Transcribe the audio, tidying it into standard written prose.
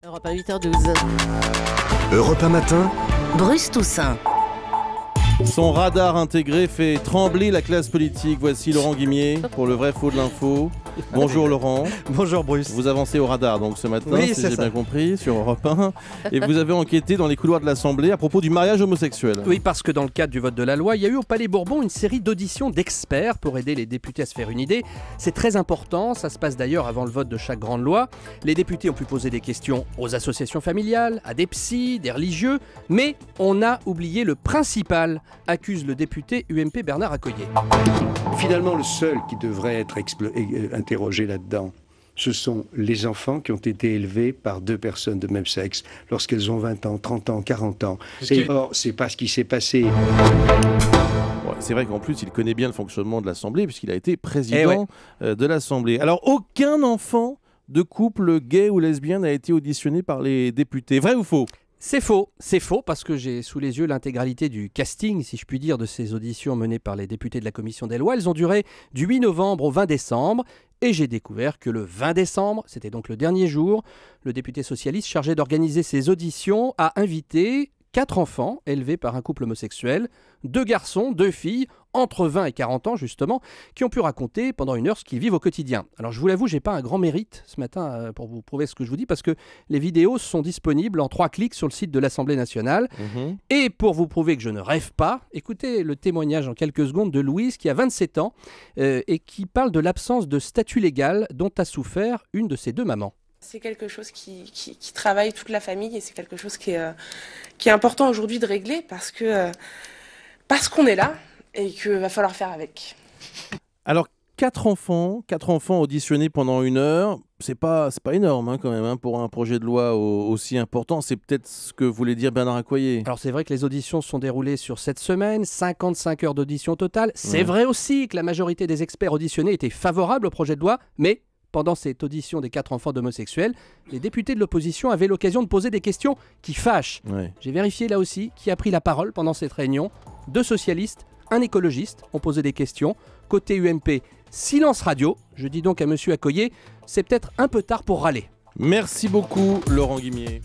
Europe 1, 8h12. Europe 1 matin, Bruce Toussaint. Son radar intégré fait trembler la classe politique. Voici Laurent Guimier pour le vrai faux de l'info. Bonjour Laurent. Bonjour Bruce. Vous avancez au radar donc ce matin, Oui, si c'est j'ai ça. bien compris, sur Europe 1. Et vous avez enquêté dans les couloirs de l'Assemblée à propos du mariage homosexuel. Oui, parce que dans le cadre du vote de la loi, il y a eu au Palais Bourbon une série d'auditions d'experts pour aider les députés à se faire une idée. C'est très important, ça se passe d'ailleurs avant le vote de chaque grande loi. Les députés ont pu poser des questions aux associations familiales, à des psys, des religieux, mais on a oublié le principal, accuse le député UMP Bernard Accoyer. Finalement, le seul qui devrait être interrogé là-dedans, ce sont les enfants qui ont été élevés par deux personnes de même sexe lorsqu'elles ont 20 ans, 30 ans, 40 ans. Et or, c'est pas ce qui s'est passé. Ouais, c'est vrai qu'en plus, il connaît bien le fonctionnement de l'Assemblée puisqu'il a été président de l'Assemblée. Alors, aucun enfant de couple gay ou lesbien n'a été auditionné par les députés. Vrai ou faux ? C'est faux parce que j'ai sous les yeux l'intégralité du casting, si je puis dire, de ces auditions menées par les députés de la Commission des lois. Elles ont duré du 8 novembre au 20 décembre et j'ai découvert que le 20 décembre, c'était donc le dernier jour, le député socialiste chargé d'organiser ces auditions a invité 4 enfants élevés par un couple homosexuel, 2 garçons, 2 filles, entre 20 et 40 ans justement, qui ont pu raconter pendant une heure ce qu'ils vivent au quotidien. Alors je vous l'avoue, j'ai pas un grand mérite ce matin pour vous prouver ce que je vous dis, parce que les vidéos sont disponibles en 3 clics sur le site de l'Assemblée nationale. Et pour vous prouver que je ne rêve pas, écoutez le témoignage en quelques secondes de Louise qui a 27 ans et qui parle de l'absence de statut légal dont a souffert une de ses 2 mamans. C'est quelque chose qui travaille toute la famille et c'est quelque chose qui est important aujourd'hui de régler parce qu'on est là et qu'il va falloir faire avec. Alors, 4 enfants auditionnés pendant 1 heure, c'est pas énorme quand même pour un projet de loi aussi important. C'est peut-être ce que voulait dire Bernard Accoyer. Alors c'est vrai que les auditions se sont déroulées sur cette semaine, 55 heures d'audition au total. C'est vrai aussi que la majorité des experts auditionnés étaient favorables au projet de loi, mais pendant cette audition des 4 enfants d'homosexuels, les députés de l'opposition avaient l'occasion de poser des questions qui fâchent. J'ai vérifié là aussi qui a pris la parole pendant cette réunion. 2 socialistes, 1 écologiste ont posé des questions. Côté UMP, silence radio. Je dis donc à monsieur Accoyer, c'est peut-être un peu tard pour râler. Merci beaucoup Laurent Guimier.